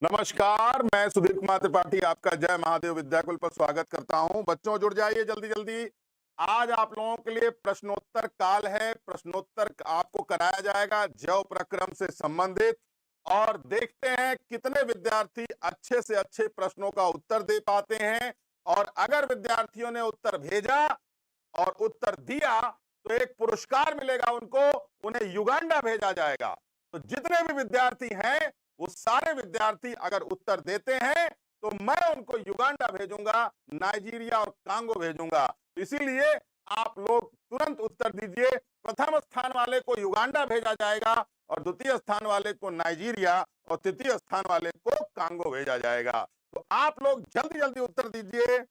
नमस्कार, मैं सुधीर कुमार त्रिपाठी आपका जय महादेव विद्याकुल पर स्वागत करता हूं। बच्चों जुड़ जाइए जल्दी जल्दी। आज आप लोगों के लिए प्रश्नोत्तर काल है। प्रश्नोत्तर आपको कराया जाएगा जैव प्रक्रम से संबंधित, और देखते हैं कितने विद्यार्थी अच्छे से अच्छे प्रश्नों का उत्तर दे पाते हैं। और अगर विद्यार्थियों ने उत्तर भेजा और उत्तर दिया तो एक पुरस्कार मिलेगा उनको, उन्हें युगांडा भेजा जाएगा। तो जितने भी विद्यार्थी हैं वो सारे विद्यार्थी अगर उत्तर देते हैं तो मैं उनको युगांडा भेजूंगा, नाइजीरिया और कांगो भेजूंगा। इसीलिए आप लोग तुरंत उत्तर दीजिए। प्रथम स्थान वाले को युगांडा भेजा जाएगा और द्वितीय स्थान वाले को नाइजीरिया और तृतीय स्थान वाले को कांगो भेजा जाएगा। तो आप लोग जल्दी जल्दी उत्तर दीजिए।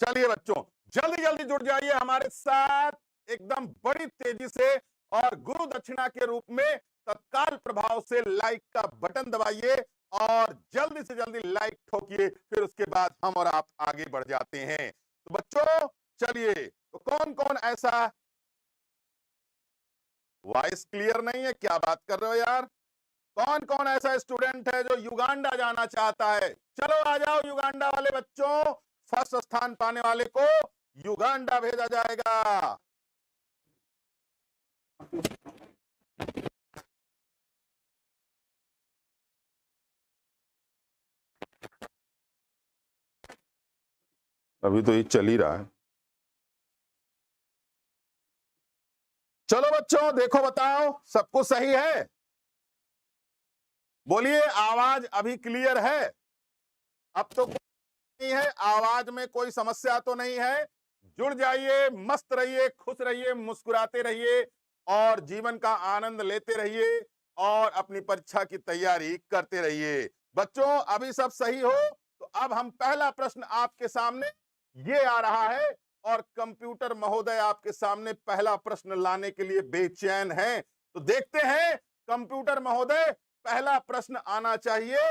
चलिए बच्चों जल्दी जल्दी जुड़ जाइए हमारे साथ एकदम बड़ी तेजी से, और गुरु दक्षिणा के रूप में तत्काल प्रभाव से लाइक का बटन दबाइए और जल्दी से जल्दी लाइक ठोकिए। फिर उसके बाद हम और आप आगे बढ़ जाते हैं। तो बच्चों चलिए, तो कौन कौन ऐसा, वॉइस क्लियर नहीं है, क्या बात कर रहे हो यार? कौन कौन ऐसा स्टूडेंट है जो युगांडा जाना चाहता है? चलो आ जाओ युगांडा वाले बच्चों। फर्स्ट स्थान पाने वाले को युगांडा भेजा जाएगा। अभी तो ये चल ही रहा है। चलो बच्चों देखो, बताओ सबको सही है? बोलिए, आवाज अभी क्लियर है? अब तो नहीं है, आवाज में कोई समस्या तो नहीं है? जुड़ जाइए, मस्त रहिए, खुश रहिए, मुस्कुराते रहिए और जीवन का आनंद लेते रहिए और अपनी परीक्षा की तैयारी करते रहिए। बच्चों अभी सब सही हो तो अब हम पहला प्रश्न आपके सामने ये आ रहा है, और कंप्यूटर महोदय आपके सामने पहला प्रश्न लाने के लिए बेचैन हैं। तो देखते हैं कंप्यूटर महोदय, पहला प्रश्न आना चाहिए।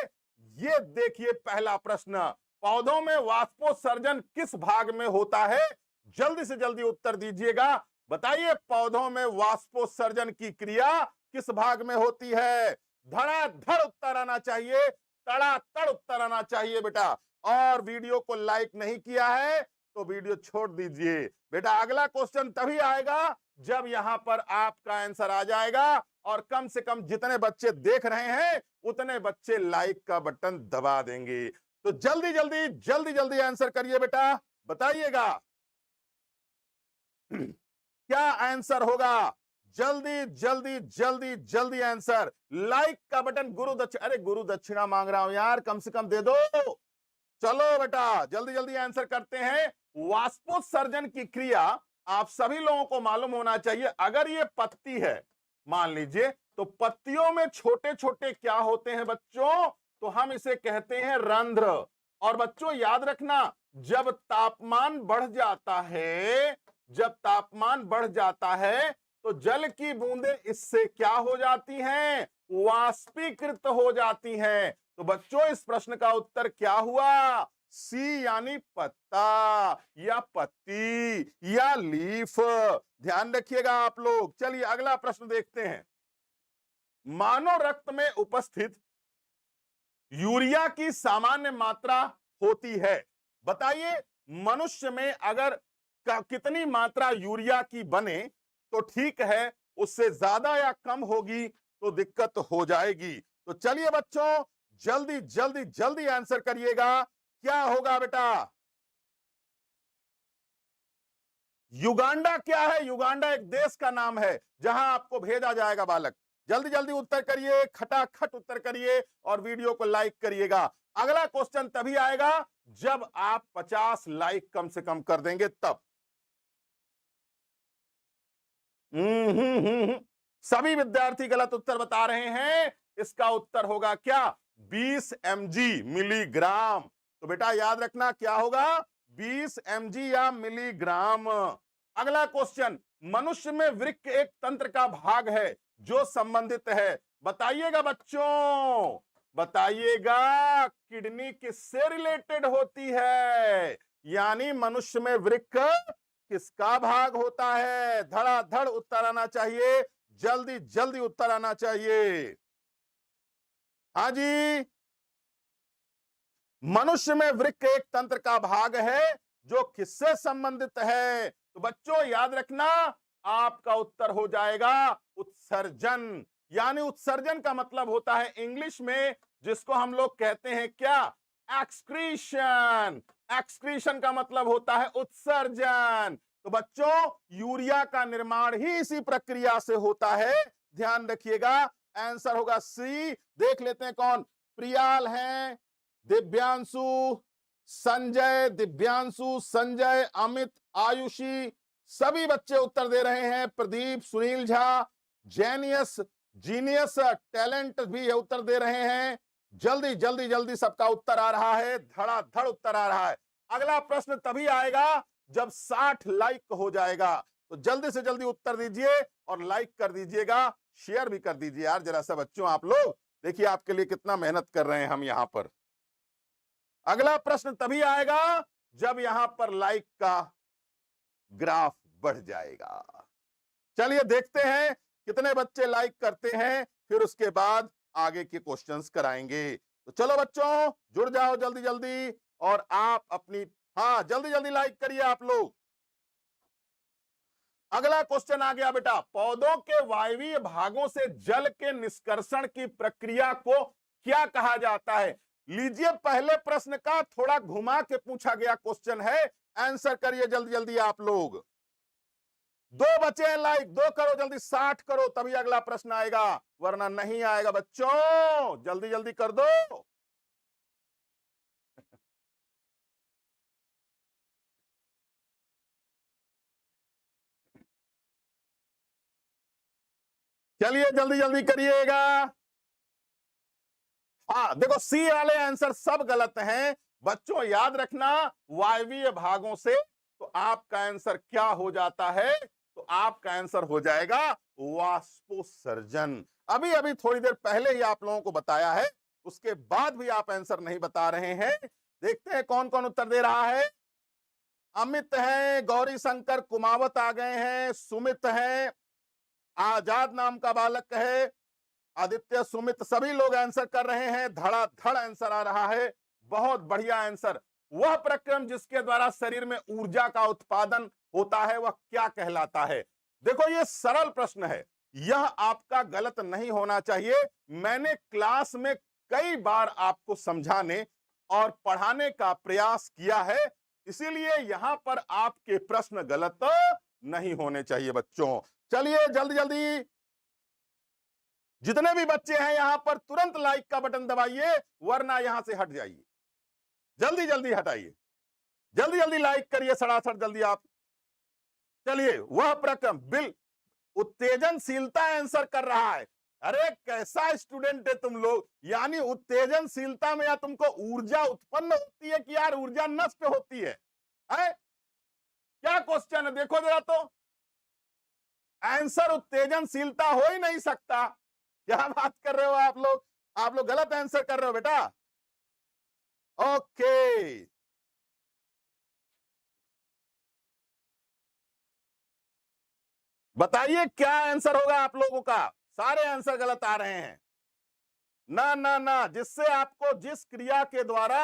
ये देखिए पहला प्रश्न, पौधों में वाष्पोत्सर्जन किस भाग में होता है? जल्दी से जल्दी उत्तर दीजिएगा। बताइए पौधों में वाष्पोत्सर्जन की क्रिया किस भाग में होती है? धड़ाधड़ उत्तर आना चाहिए, तड़ातड़ उत्तर आना चाहिए बेटा। और वीडियो को लाइक नहीं किया है तो वीडियो छोड़ दीजिए बेटा। अगला क्वेश्चन तभी आएगा जब यहां पर आपका आंसर आ जाएगा, और कम से कम जितने बच्चे देख रहे हैं उतने बच्चे लाइक का बटन दबा देंगे। तो जल्दी जल्दी जल्दी जल्दी आंसर करिए बेटा, बताइएगा क्या आंसर होगा? जल्दी जल्दी जल्दी जल्दी आंसर। लाइक का बटन, अरे गुरु दक्षिणा मांग रहा हूं यार, कम से कम दे दो। चलो बेटा जल्दी जल्दी आंसर करते हैं। वाष्पोत्सर्जन की क्रिया आप सभी लोगों को मालूम होना चाहिए। अगर ये पत्ती है मान लीजिए, तो पत्तियों में छोटे छोटे क्या होते हैं बच्चों? तो हम इसे कहते हैं रंध्र। और बच्चों याद रखना, जब तापमान बढ़ जाता है, जब तापमान बढ़ जाता है तो जल की बूंदें इससे क्या हो जाती हैं? वाष्पीकृत हो जाती हैं। तो बच्चों इस प्रश्न का उत्तर क्या हुआ? सी, यानी पत्ता या पत्ती या लीफ। ध्यान रखिएगा आप लोग। चलिए अगला प्रश्न देखते हैं। मानव रक्त में उपस्थित यूरिया की सामान्य मात्रा होती है। बताइए मनुष्य में अगर कितनी मात्रा यूरिया की बने तो ठीक है, उससे ज्यादा या कम होगी तो दिक्कत हो जाएगी। तो चलिए बच्चों जल्दी जल्दी जल्दी आंसर करिएगा, क्या होगा बेटा? युगांडा क्या है? युगांडा एक देश का नाम है जहां आपको भेजा जाएगा बालक। जल्दी जल्दी उत्तर करिए, खटाखट उत्तर करिए और वीडियो को लाइक करिएगा। अगला क्वेश्चन तभी आएगा जब आप 50 लाइक कम से कम कर देंगे तब। सभी विद्यार्थी गलत उत्तर बता रहे हैं। इसका उत्तर होगा क्या? 20 mg, मिलीग्राम। तो बेटा याद रखना क्या होगा? 20 mg या मिलीग्राम। अगला क्वेश्चन, मनुष्य में वृक्क एक तंत्र का भाग है जो संबंधित है। बताइएगा बच्चों, बताइएगा किडनी किससे रिलेटेड होती है? यानी मनुष्य में वृक्क किसका भाग होता है? धड़ाधड़ उत्तर आना चाहिए, जल्दी जल्दी उत्तर आना चाहिए। हाँ जी, मनुष्य में वृक्क एक तंत्र का भाग है जो किससे संबंधित है? तो बच्चों याद रखना, आपका उत्तर हो जाएगा उत्सर्जन। यानी उत्सर्जन का मतलब होता है इंग्लिश में जिसको हम लोग कहते हैं क्या? एक्सक्रीशन। एक्सक्रीशन का मतलब होता है उत्सर्जन। तो बच्चों यूरिया का निर्माण ही इसी प्रक्रिया से होता है, ध्यान रखिएगा। आंसर होगा सी। देख लेते हैं कौन प्रियाल हैं, दिव्यांशु, संजय, अमित, आयुषी, सभी बच्चे उत्तर दे रहे हैं। Pradeep, Sunil Jha, genius, genius, talent भी ये उत्तर दे रहे हैं। जल्दी जल्दी जल्दी सबका उत्तर आ रहा है, धड़ाधड़ उत्तर आ रहा है। अगला प्रश्न तभी आएगा जब 60 लाइक हो जाएगा। तो जल्दी से जल्दी उत्तर दीजिए और लाइक कर दीजिएगा, शेयर भी कर दीजिए यार जरा सा बच्चों। आप लोग देखिए आपके लिए कितना मेहनत कर रहे हैं हम यहां पर। अगला प्रश्न तभी आएगा जब यहां पर लाइक का ग्राफ बढ़ जाएगा। चलिए देखते हैं कितने बच्चे लाइक करते हैं, फिर उसके बाद आगे के क्वेश्चंस कराएंगे। तो चलो बच्चों जुड़ जाओ जल्दी जल्दी, और आप अपनी हाँ जल्दी जल्दी लाइक करिए आप लोग। अगला क्वेश्चन आ गया बेटा, पौधों के वायवीय भागों से जल के निष्कर्षण की प्रक्रिया को क्या कहा जाता है? लीजिए पहले प्रश्न का थोड़ा घुमा के पूछा गया क्वेश्चन है, आंसर करिए जल्दी जल्दी आप लोग। 2 बचे हैं लाइक, 2 करो जल्दी, 60 करो तभी अगला प्रश्न आएगा, वरना नहीं आएगा बच्चों। जल्दी जल्दी कर दो। चलिए जल्दी जल्दी करिएगा। हाँ देखो सी वाले आंसर सब गलत हैं बच्चों, याद रखना वायवीय भागों से। तो आपका आंसर क्या हो जाता है? तो आपका आंसर हो जाएगा वाष्पोत्सर्जन। अभी अभी थोड़ी देर पहले ही आप लोगों को बताया है, उसके बाद भी आप आंसर नहीं बता रहे हैं। देखते हैं कौन कौन उत्तर दे रहा है। अमित है, गौरी शंकर कुमावत आ गए हैं, सुमित है, आजाद नाम का बालक है, आदित्य, सुमित, सभी लोग आंसर कर रहे हैं, धड़ाधड़ आंसर आ रहा है। बहुत बढ़िया आंसर। वह प्रक्रम जिसके द्वारा शरीर में ऊर्जा का उत्पादन होता है वह क्या कहलाता है? देखो ये सरल प्रश्न है, यह आपका गलत नहीं होना चाहिए। मैंने क्लास में कई बार आपको समझाने और पढ़ाने का प्रयास किया है, इसीलिए यहां पर आपके प्रश्न गलत नहीं होने चाहिए बच्चों। चलिए जल्दी जल्दी जितने भी बच्चे हैं यहां पर तुरंत लाइक का बटन दबाइए, वरना यहां से हट जाइए। जल्दी जल्दी हटाइए, जल्दी जल्दी लाइक करिए सड़ासड़ जल्दी आप। चलिए वह प्रक्रम बिल उत्तेजनशीलता आंसर कर रहा है। अरे कैसा स्टूडेंट है तुम लोग, यानी उत्तेजनशीलता में या तुमको ऊर्जा उत्पन्न होती है कि यार ऊर्जा नष्ट होती है? क्या क्वेश्चन है देखो जरा तो। आंसर उत्तेजनशीलता हो ही नहीं सकता। क्या बात कर रहे हो आप लोग? आप लोग गलत आंसर कर रहे हो बेटा। ओके बताइए क्या आंसर होगा आप लोगों का? सारे आंसर गलत आ रहे हैं। ना ना ना, जिससे आपको जिस क्रिया के द्वारा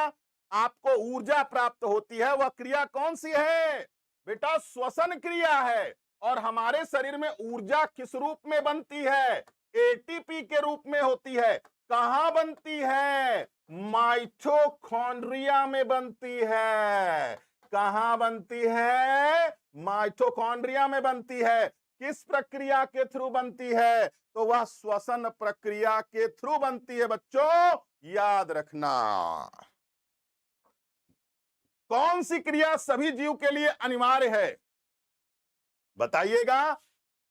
आपको ऊर्जा प्राप्त होती है वह क्रिया कौन सी है? बेटा श्वसन क्रिया है। और हमारे शरीर में ऊर्जा किस रूप में बनती है? एटीपी के रूप में होती है। कहां बनती है? माइटोकॉन्ड्रिया में बनती है। कहां बनती है? माइटोकॉन्ड्रिया में बनती है। किस प्रक्रिया के थ्रू बनती है? तो वह श्वसन प्रक्रिया के थ्रू बनती है बच्चों, याद रखना। कौन सी क्रिया सभी जीव के लिए अनिवार्य है? बताइएगा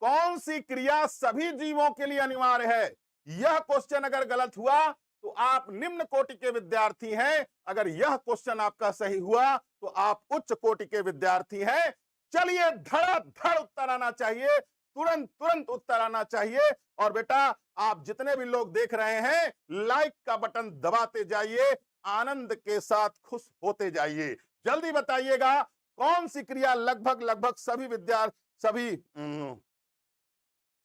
कौन सी क्रिया सभी जीवों के लिए अनिवार्य है? यह क्वेश्चन अगर गलत हुआ तो आप निम्न कोटि के विद्यार्थी हैं, अगर यह क्वेश्चन आपका सही हुआ तो आप उच्च कोटि के विद्यार्थी हैं। चलिए धड़ाधड़ उत्तर आना चाहिए, तुरंत तुरंत उत्तर आना चाहिए। और बेटा आप जितने भी लोग देख रहे हैं लाइक का बटन दबाते जाइए, आनंद के साथ खुश होते जाइए। जल्दी बताइएगा कौन सी क्रिया लगभग लगभग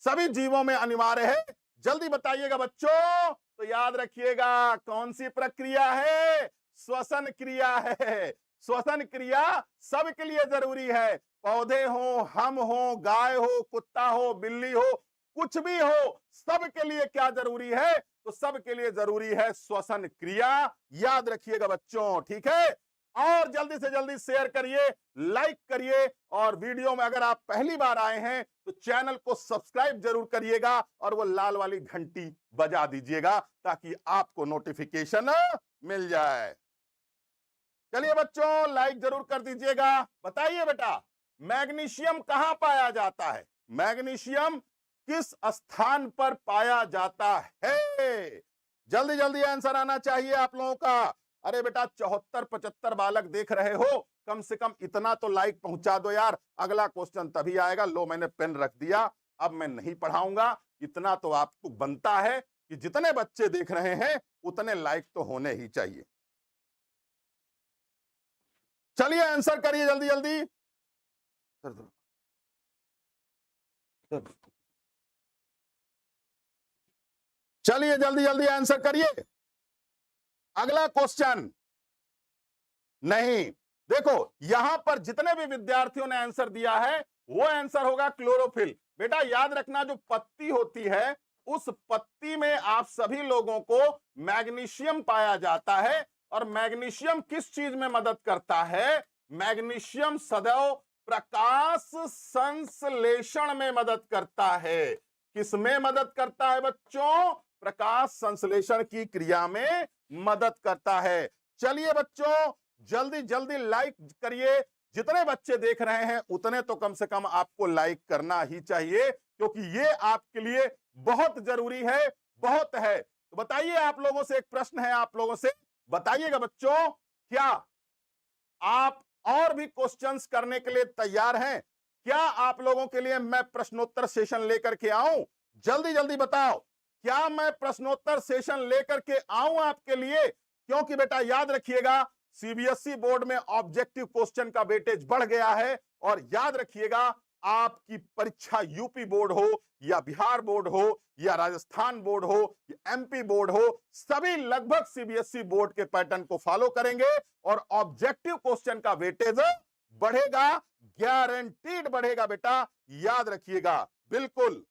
सभी जीवों में अनिवार्य है? जल्दी बताइएगा बच्चों। तो याद रखिएगा कौन सी प्रक्रिया है? श्वसन क्रिया है। श्वसन क्रिया सबके लिए जरूरी है, पौधे हो, हम हो, गाय हो, कुत्ता हो, बिल्ली हो, कुछ भी हो, सबके लिए क्या जरूरी है? तो सबके लिए जरूरी है श्वसन क्रिया। याद रखिएगा बच्चों, ठीक है? और जल्दी से जल्दी शेयर करिए, लाइक करिए, और वीडियो में अगर आप पहली बार आए हैं तो चैनल को सब्सक्राइब जरूर करिएगा और वो लाल वाली घंटी बजा दीजिएगा ताकि आपको नोटिफिकेशन मिल जाए। चलिए बच्चों, लाइक जरूर कर दीजिएगा। बताइए बेटा, मैग्नीशियम कहां पाया जाता है? मैग्नीशियम किस स्थान पर पाया जाता है? जल्दी जल्दी आंसर आना चाहिए आप लोगों का। अरे बेटा 74-75 बालक देख रहे हो, कम से कम इतना तो लाइक पहुंचा दो यार। अगला क्वेश्चन तभी आएगा। लो मैंने पेन रख दिया, अब मैं नहीं पढ़ाऊंगा। इतना तो आपको बनता है कि जितने बच्चे देख रहे हैं उतने लाइक तो होने ही चाहिए। चलिए आंसर करिए जल्दी जल्दी। चलिए जल्दी जल्दी आंसर करिए। अगला क्वेश्चन नहीं, देखो यहां पर जितने भी विद्यार्थियों ने आंसर दिया है वो आंसर होगा क्लोरोफिल। बेटा याद रखना, जो पत्ती होती है उस पत्ती में आप सभी लोगों को मैग्नीशियम पाया जाता है। और मैग्नीशियम किस चीज में मदद करता है? मैग्नीशियम सदैव प्रकाश संश्लेषण में मदद करता है। किसमें मदद करता है बच्चों? प्रकाश संश्लेषण की क्रिया में मदद करता है। चलिए बच्चों जल्दी जल्दी लाइक करिए। जितने बच्चे देख रहे हैं उतने तो कम से कम आपको लाइक करना ही चाहिए, क्योंकि ये आपके लिए बहुत जरूरी है, बहुत है। तो बताइए, आप लोगों से एक प्रश्न है, आप लोगों से बताइएगा बच्चों, क्या आप और भी क्वेश्चंस करने के लिए तैयार हैं? क्या आप लोगों के लिए मैं प्रश्नोत्तर सेशन लेकर के आऊं? जल्दी जल्दी बताओ, क्या मैं प्रश्नोत्तर सेशन लेकर के आऊं आपके लिए? क्योंकि बेटा याद रखिएगा, सीबीएसई बोर्ड में ऑब्जेक्टिव क्वेश्चन का वेटेज बढ़ गया है। और याद रखिएगा, आपकी परीक्षा यूपी बोर्ड हो या बिहार बोर्ड हो या राजस्थान बोर्ड हो या एमपी बोर्ड हो, सभी लगभग सीबीएसई बोर्ड के पैटर्न को फॉलो करेंगे और ऑब्जेक्टिव क्वेश्चन का वेटेज बढ़ेगा, गारंटीड बढ़ेगा बेटा, याद रखिएगा। बिल्कुल,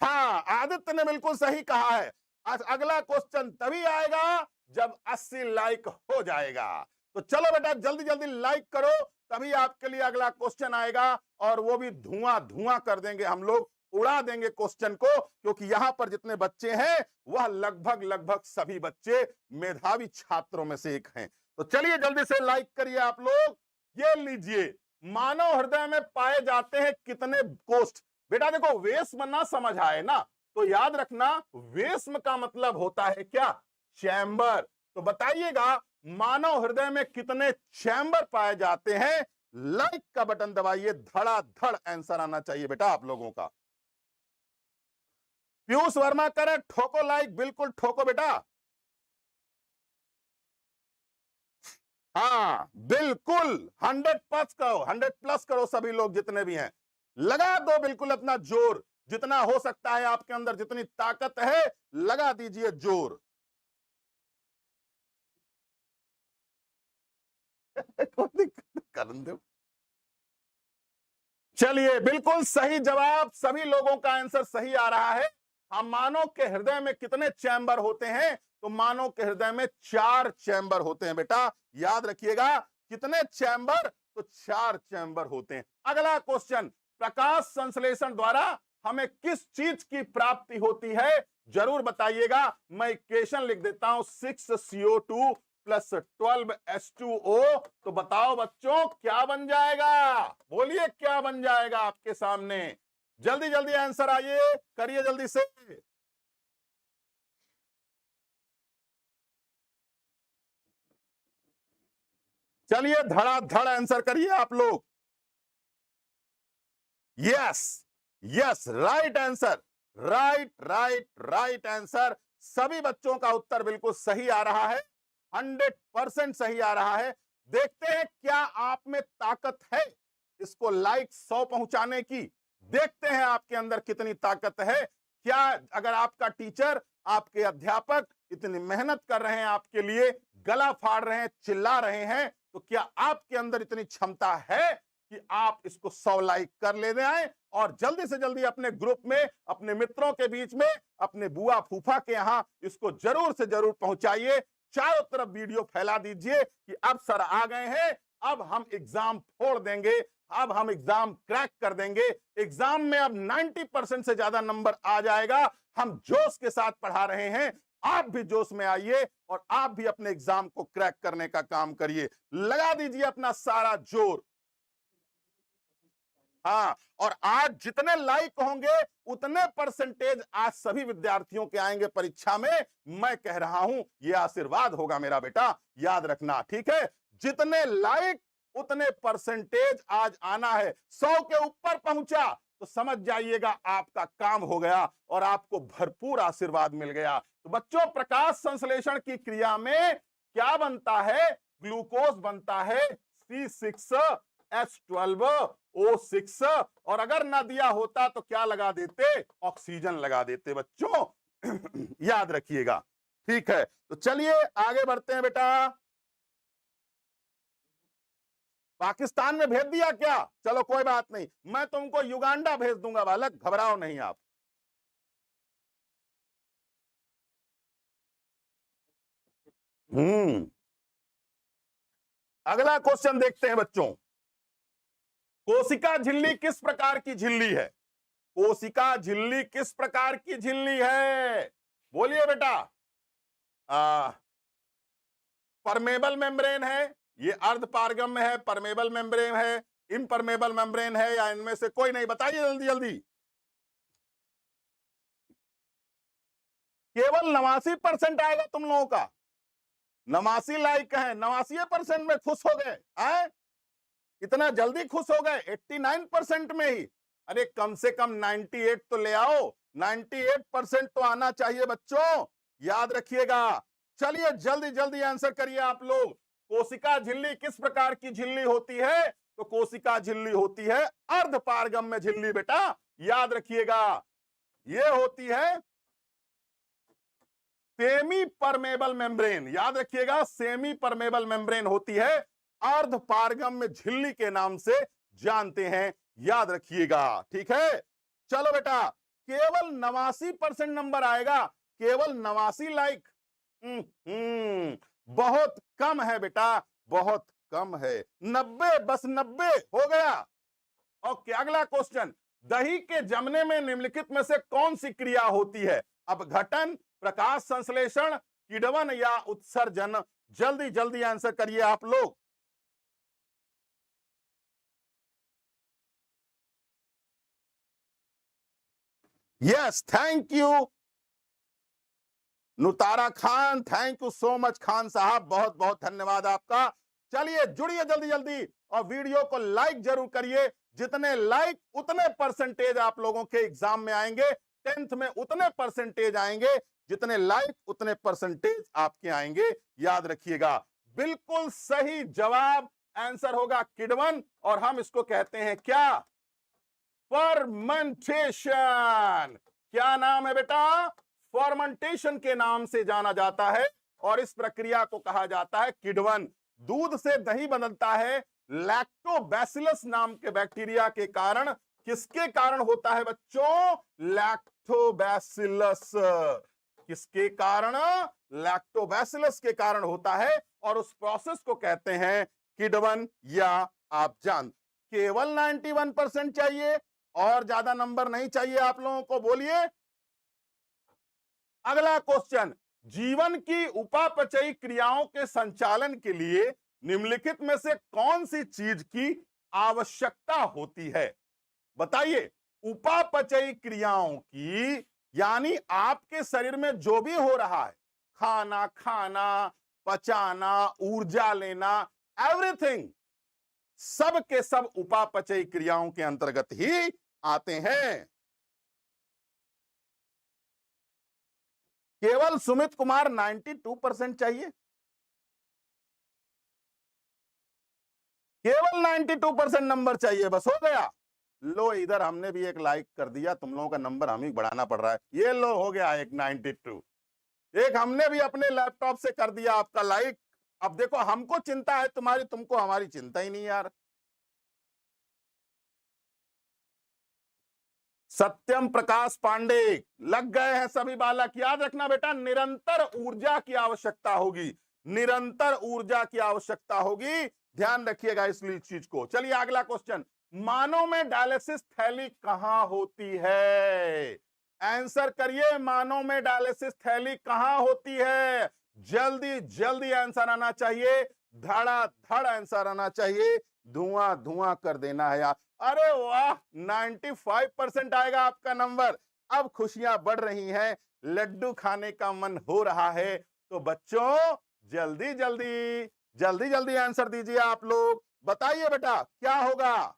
हाँ आदित्य ने बिल्कुल सही कहा है। आज अगला क्वेश्चन तभी आएगा जब 80 लाइक हो जाएगा। तो चलो बेटा जल्दी जल्दी लाइक करो, तभी आपके लिए अगला क्वेश्चन आएगा, और वो भी धुआं धुआं कर देंगे हम लोग, उड़ा देंगे क्वेश्चन को, क्योंकि यहां पर जितने बच्चे हैं वह लगभग लगभग सभी बच्चे मेधावी छात्रों में से एक हैं। तो चलिए जल्दी से लाइक करिए आप लोग। ये लीजिए, मानव हृदय में पाए जाते हैं कितने कोष्ठ? बेटा देखो, वेश्म ना समझ आए ना, तो याद रखना वेश्म का मतलब होता है क्या? चैम्बर। तो बताइएगा मानव हृदय में कितने चैम्बर पाए जाते हैं? लाइक का बटन दबाइए, धड़ाधड़ आंसर आना चाहिए बेटा आप लोगों का। पीयूष वर्मा करे ठोको लाइक, बिल्कुल ठोको बेटा। हाँ बिल्कुल 100+ करो, 100+ करो, सभी लोग जितने भी हैं लगा दो बिल्कुल अपना जोर, जितना हो सकता है आपके अंदर जितनी ताकत है लगा दीजिए जोर। चलिए बिल्कुल सही जवाब, सभी लोगों का आंसर सही आ रहा है। हम मानव के हृदय में कितने चैम्बर होते हैं? तो मानव के हृदय में 4 चैम्बर होते हैं बेटा, याद रखिएगा। कितने चैम्बर? तो 4 चैम्बर होते हैं। अगला क्वेश्चन, प्रकाश संश्लेषण द्वारा हमें किस चीज की प्राप्ति होती है? जरूर बताइएगा। मैं इक्वेशन लिख देता हूं, 6CO2 + 12H2O। तो बताओ बच्चों क्या बन जाएगा? बोलिए क्या बन जाएगा आपके सामने? जल्दी जल्दी आंसर आइए, करिए जल्दी से। चलिए धड़ाधड़ आंसर करिए आप लोग। Yes yes, right answer, right right right answer. सभी बच्चों का उत्तर बिल्कुल सही आ रहा है, 100% सही आ रहा है। देखते हैं क्या आप में ताकत है इसको लाइक 100 पहुंचाने की। देखते हैं आपके अंदर कितनी ताकत है, क्या अगर आपका टीचर, आपके अध्यापक इतनी मेहनत कर रहे हैं आपके लिए, गला फाड़ रहे हैं, चिल्ला रहे हैं, तो क्या आपके अंदर इतनी क्षमता है कि आप इसको 100 लाइक कर लेने आए और जल्दी से जल्दी अपने ग्रुप में, अपने मित्रों के बीच में, अपने बुआ फूफा के यहां इसको जरूर से जरूर पहुंचाइए, चारों तरफ वीडियो फैला दीजिए कि अब सर आ गए हैं, अब हम एग्जाम फोड़ देंगे, अब हम एग्जाम क्रैक कर देंगे, एग्जाम में अब 90% से ज्यादा नंबर आ जाएगा, हम जोश के साथ पढ़ा रहे हैं, आप भी जोश में आइए और आप भी अपने एग्जाम को क्रैक करने का काम करिए, लगा दीजिए अपना सारा जोर। हाँ, और आज जितने लाइक होंगे उतने परसेंटेज आज सभी विद्यार्थियों के आएंगे परीक्षा में, मैं कह रहा हूं, यह आशीर्वाद होगा मेरा बेटा, याद रखना, ठीक है। जितने लाइक उतने परसेंटेज आज आना है, 100 के ऊपर पहुंचा तो समझ जाइएगा आपका काम हो गया और आपको भरपूर आशीर्वाद मिल गया। तो बच्चों, प्रकाश संश्लेषण की क्रिया में क्या बनता है? ग्लूकोज बनता है C6H12O6, और अगर ना दिया होता तो क्या लगा देते? ऑक्सीजन लगा देते बच्चों। याद रखिएगा, ठीक है। तो चलिए आगे बढ़ते हैं बेटा। पाकिस्तान में भेज दिया क्या? चलो कोई बात नहीं, मैं तुमको युगांडा भेज दूंगा बालक, घबराओ नहीं आप। अगला क्वेश्चन देखते हैं बच्चों। कोशिका झिल्ली किस प्रकार की झिल्ली है? कोशिका झिल्ली किस प्रकार की झिल्ली है? बोलिए बेटा। परमेबल मेम्ब्रेन है, ये अर्ध पारगम्य है, परमेबल मेम्ब्रेन है, इम्परमेबल मेम्ब्रेन है, या इनमें से कोई नहीं? बताइए जल्दी जल्दी। केवल 89% आएगा तुम लोगों का। 89 लाइक है, 89% में खुश हो गए? इतना जल्दी खुश हो गए? 89% में ही? अरे कम से कम 98 तो ले आओ, 98% तो आना चाहिए बच्चों, याद रखिएगा। चलिए जल्दी जल्दी आंसर करिए आप लोग। कोशिका झिल्ली किस प्रकार की झिल्ली होती है? तो कोशिका झिल्ली होती है अर्ध पारगम्य झिल्ली बेटा, याद रखिएगा। ये होती है सेमी परमेबल मेम्ब्रेन, याद रखिएगा, सेमी परमेबल मेम्ब्रेन होती है, अर्ध पारगम्य झिल्ली के नाम से जानते हैं, याद रखिएगा, ठीक है। चलो बेटा, केवल 89% नंबर आएगा, केवल 89 लाइक, बहुत कम है बेटा, बहुत कम है। 90, बस 90 हो गया। ओके, अगला क्वेश्चन। दही के जमने में निम्नलिखित में से कौन सी क्रिया होती है? अपघटन, प्रकाश संश्लेषण, किण्वन या उत्सर्जन? जल्दी जल्दी आंसर करिए आप लोग। यस, थैंक यू नुतारा Khan, thank you so much Khan sahab, बहुत बहुत धन्यवाद आपका। चलिए जुड़िए जल्दी जल्दी और वीडियो को लाइक जरूर करिए। जितने लाइक उतने परसेंटेज आप लोगों के एग्जाम में आएंगे, 10th में उतने परसेंटेज आएंगे, जितने लाइक उतने परसेंटेज आपके आएंगे, याद रखिएगा। बिल्कुल सही जवाब आंसर होगा किण्वन, और हम इसको कहते हैं क्या? फर्मेंटेशन। क्या नाम है बेटा? फर्मेंटेशन के नाम से जाना जाता है, और इस प्रक्रिया को कहा जाता है किण्वन। दूध से दही बदलता है लैक्टोबैसिलस नाम के बैक्टीरिया के कारण। किसके कारण होता है बच्चों? लैक्टोबैसिलस। किसके कारण? लैक्टोबैसिलस के कारण होता है, और उस प्रोसेस को कहते हैं किण्वन, या आप जान। केवल 91% चाहिए, और ज्यादा नंबर नहीं चाहिए आप लोगों को, बोलिए। अगला क्वेश्चन। जीवन की उपापचयी क्रियाओं के संचालन के लिए निम्नलिखित में से कौन सी चीज की आवश्यकता होती है? बताइए। उपापचयी क्रियाओं की, यानी आपके शरीर में जो भी हो रहा है, खाना खाना, पचाना, ऊर्जा लेना, एवरीथिंग, सब के सब उपापचयी क्रियाओं के अंतर्गत ही आते हैं। केवल सुमित कुमार 92% चाहिए, केवल 92% नंबर चाहिए, बस हो गया। लो इधर हमने भी एक लाइक कर दिया, तुम लोगों का नंबर हम ही बढ़ाना पड़ रहा है। ये लो हो गया एक 92। एक हमने भी अपने लैपटॉप से कर दिया आपका लाइक। अब देखो हमको चिंता है तुम्हारी, तुमको हमारी चिंता ही नहीं यार। सत्यम प्रकाश पांडे लग गए हैं सभी बालक। याद रखना बेटा, निरंतर ऊर्जा की आवश्यकता होगी, निरंतर ऊर्जा की आवश्यकता होगी, ध्यान रखिएगा इस चीज को। चलिए अगला क्वेश्चन, मानव में डायलिसिस थैली कहां होती है? आंसर करिए, मानव में डायलिसिस थैली कहां होती है? जल्दी जल्दी आंसर आना चाहिए, धड़ाधड़ आंसर आना चाहिए, धुआं धुआं कर देना है यार। अरे वाह, 95% आएगा आपका नंबर। अब खुशियां बढ़ रही हैं, लड्डू खाने का मन हो रहा है। तो बच्चों जल्दी जल्दी जल्दी जल्दी आंसर दीजिए आप लोग। बताइए बेटा क्या होगा?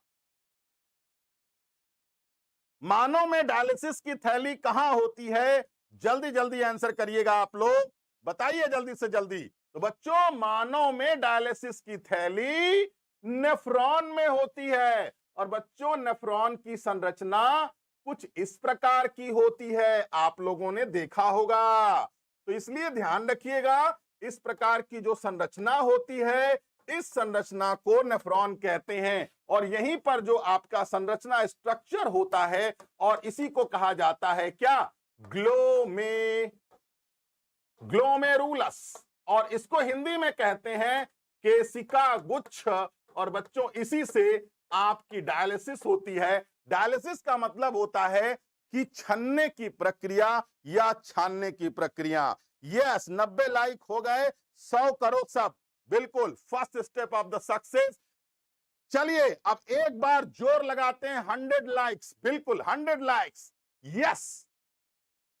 मानव में डायलिसिस की थैली कहां होती है? जल्दी जल्दी आंसर करिएगा आप लोग, बताइए जल्दी से जल्दी। तो बच्चों मानव में डायलिसिस की थैली नेफ्रॉन में होती है। और बच्चों नेफ्रॉन की संरचना कुछ इस प्रकार की होती है, आप लोगों ने देखा होगा। तो इसलिए ध्यान रखिएगा, इस प्रकार की जो संरचना होती है, इस संरचना को नेफ्रॉन कहते हैं। और यहीं पर जो आपका संरचना स्ट्रक्चर होता है, और इसी को कहा जाता है क्या? ग्लोमेरुलस। और इसको हिंदी में कहते हैं केशिका गुच्छ। और बच्चों इसी से आपकी डायलिसिस होती है। डायलिसिस का मतलब होता है कि छन्ने की प्रक्रिया या छानने की प्रक्रिया। यस, 90 लाइक हो गए, 100 करो सब, बिल्कुल first step of the success. चलिए अब एक बार जोर लगाते हैं, 100 लाइक्स, बिल्कुल 100 लाइक्स। यस,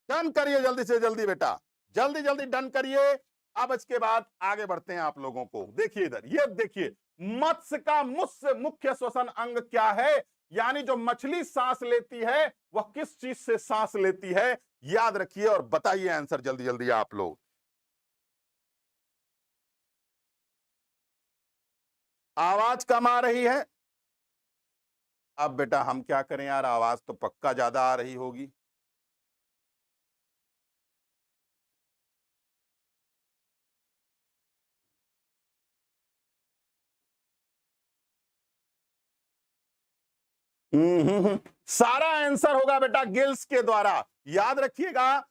डन करिए जल्दी से जल्दी बेटा, जल्दी जल्दी डन करिए। अब इसके बाद आगे बढ़ते हैं आप लोगों को। देखिए इधर, ये देखिए, मत्स्य का मुख्य श्वसन अंग क्या है? यानी जो मछली सांस लेती है वह किस चीज से सांस लेती है? याद रखिए और बताइए आंसर जल्दी जल्दी आप लोग। आवाज कम आ रही है। अब बेटा हम क्या करें यार, आवाज तो पक्का ज्यादा आ रही होगी। सारा आंसर होगा बेटा गिल्स के द्वारा। याद रखिएगा,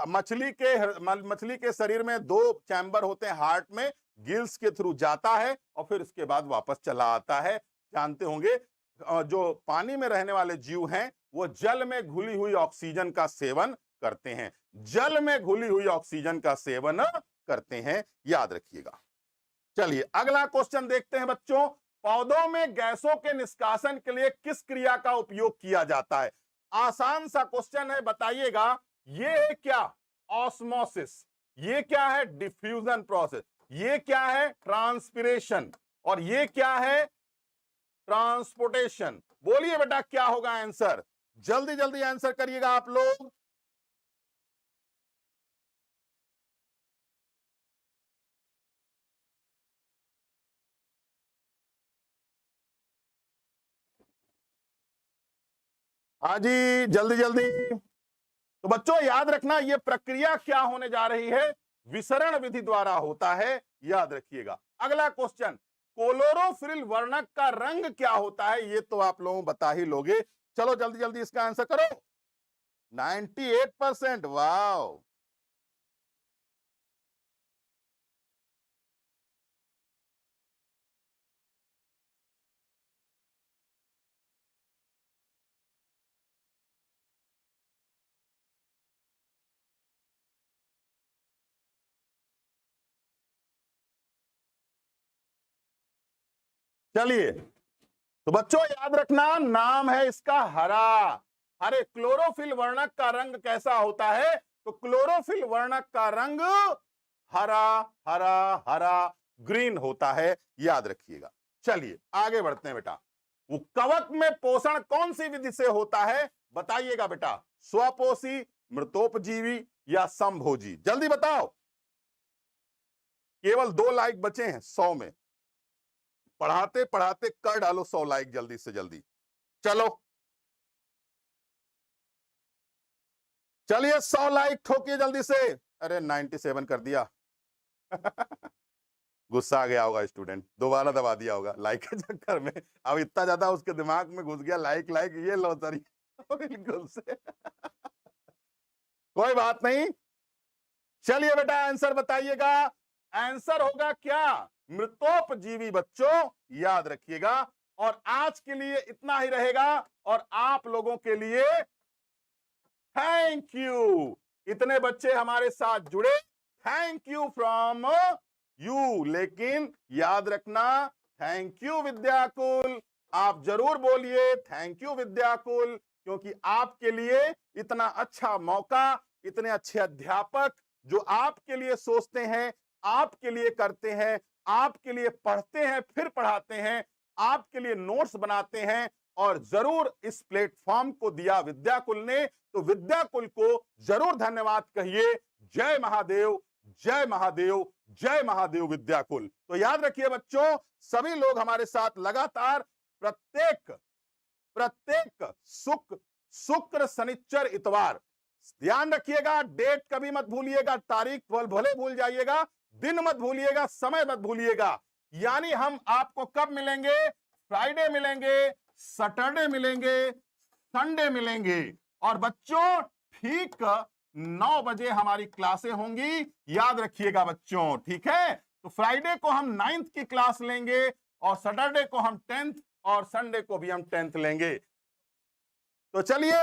मछली के शरीर में 2 चैम्बर होते हैं, हार्ट में, गिल्स के थ्रू जाता है और फिर इसके बाद वापस चला आता है। जानते होंगे जो पानी में रहने वाले जीव हैं वो जल में घुली हुई ऑक्सीजन का सेवन करते हैं, जल में घुली हुई ऑक्सीजन का सेवन करते हैं, याद रखिएगा। चलिए अगला क्वेश्चन देखते हैं बच्चों, पौधों में गैसों के निष्कासन के लिए किस क्रिया का उपयोग किया जाता है? आसान सा क्वेश्चन है, बताइएगा। ये है क्या? ऑस्मोसिस। ये क्या है? Diffusion process. ये क्या है? ट्रांसपिरेशन। और ये क्या है? ट्रांसपोर्टेशन। बोलिए बेटा क्या होगा आंसर? जल्दी जल्दी आंसर करिएगा आप लोग। हाँ जी, जल्दी जल्दी। तो बच्चों याद रखना, यह प्रक्रिया क्या होने जा रही है? विसरण विधि द्वारा होता है, याद रखिएगा। अगला क्वेश्चन, क्लोरोफिल वर्णक का रंग क्या होता है? ये तो आप लोग बता ही लोगे। चलो जल्दी जल्दी इसका आंसर करो। 98%, वाह। चलिए तो बच्चों याद रखना, नाम है इसका हरा। अरे क्लोरोफिल वर्णक का रंग कैसा होता है? तो क्लोरोफिल वर्णक का रंग हरा हरा हरा ग्रीन होता है, याद रखिएगा। चलिए आगे बढ़ते हैं बेटा। वो कवक में पोषण कौन सी विधि से होता है? बताइएगा बेटा, स्वपोषी, मृतोपजीवी या संभोजी? जल्दी बताओ, केवल 2 लाइक बचे हैं 100 में। पढ़ाते पढ़ाते कर डालो 100 लाइक जल्दी से जल्दी। चलो चलिए 100 लाइक ठोकिए जल्दी से। अरे 97 कर दिया। गुस्सा आ गया होगा स्टूडेंट, दोबारा दबा दिया होगा लाइक के चक्कर में। अब इतना ज्यादा उसके दिमाग में घुस गया लाइक लाइक, ये लो सर। बिल्कुल से। कोई बात नहीं। चलिए बेटा आंसर बताइएगा। आंसर होगा क्या? मृतोपजीवी बच्चों, याद रखिएगा। और आज के लिए इतना ही रहेगा। और आप लोगों के लिए थैंक यू। इतने बच्चे हमारे साथ जुड़े, थैंक यू फ्रॉम यू। लेकिन याद रखना, थैंक यू विद्याकुल। आप जरूर बोलिए थैंक यू विद्याकुल, क्योंकि आपके लिए इतना अच्छा मौका, इतने अच्छे अध्यापक जो आपके लिए सोचते हैं, आपके लिए करते हैं, आपके लिए पढ़ते हैं फिर पढ़ाते हैं, आपके लिए नोट्स बनाते हैं, और जरूर इस प्लेटफॉर्म को दिया विद्याकुल ने। तो विद्याकुल को जरूर धन्यवाद कहिए। जय महादेव, जय महादेव, जय महादेव विद्याकुल। तो याद रखिए बच्चों, सभी लोग हमारे साथ लगातार प्रत्येक शुक्र शनिचर इतवार, ध्यान रखिएगा, डेट कभी मत भूलिएगा, तारीख भले भूल जाइएगा, दिन मत भूलिएगा, समय मत भूलिएगा। यानी हम आपको कब मिलेंगे? फ्राइडे मिलेंगे, सैटरडे मिलेंगे, संडे मिलेंगे। और बच्चों ठीक 9 बजे हमारी क्लासें होंगी, याद रखिएगा बच्चों, ठीक है। तो फ्राइडे को हम 9th की क्लास लेंगे, और सैटरडे को हम 10th, और संडे को भी हम 10th लेंगे। तो चलिए,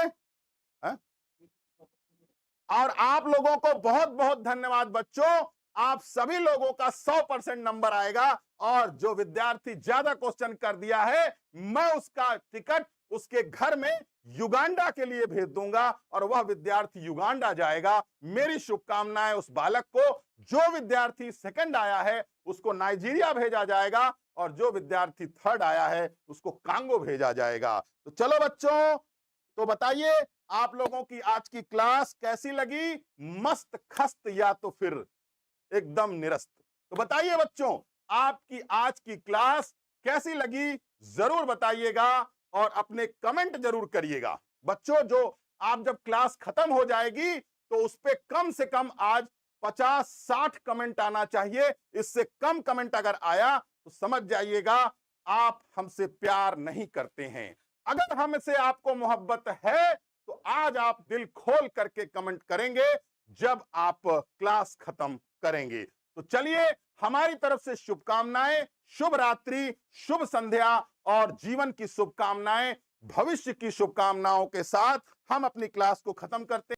और आप लोगों को बहुत बहुत धन्यवाद बच्चों। आप सभी लोगों का 100% नंबर आएगा, और जो विद्यार्थी ज्यादा क्वेश्चन कर दिया है, मैं उसका टिकट उसके घर में युगांडा के लिए भेज दूंगा, और वह विद्यार्थी युगांडा जाएगा। मेरी शुभकामनाएं उस बालक को। जो विद्यार्थी सेकंड आया है उसको नाइजीरिया भेजा जाएगा, और जो विद्यार्थी थर्ड आया है उसको कांगो भेजा जाएगा। तो चलो बच्चों, तो बताइए आप लोगों की आज की क्लास कैसी लगी? मस्त, खस्त, या तो फिर एकदम निरस्त? तो बताइए बच्चों, आपकी आज की क्लास कैसी लगी? जरूर बताइएगा, और अपने कमेंट जरूर करिएगा। बच्चों, जो आप जब क्लास खत्म हो जाएगी तो उस पे कम से कम आज 50-60 कमेंट आना चाहिए। इससे कम कमेंट अगर आया तो समझ जाइएगा आप हमसे प्यार नहीं करते हैं। अगर हमसे आपको मोहब्बत है तो आज आप दिल खोल करके कमेंट करेंगे जब आप क्लास खत्म करेंगे। तो चलिए, हमारी तरफ से शुभकामनाएं, शुभ रात्रि, शुभ संध्या, और जीवन की शुभकामनाएं, भविष्य की शुभकामनाओं के साथ हम अपनी क्लास को खत्म करते हैं।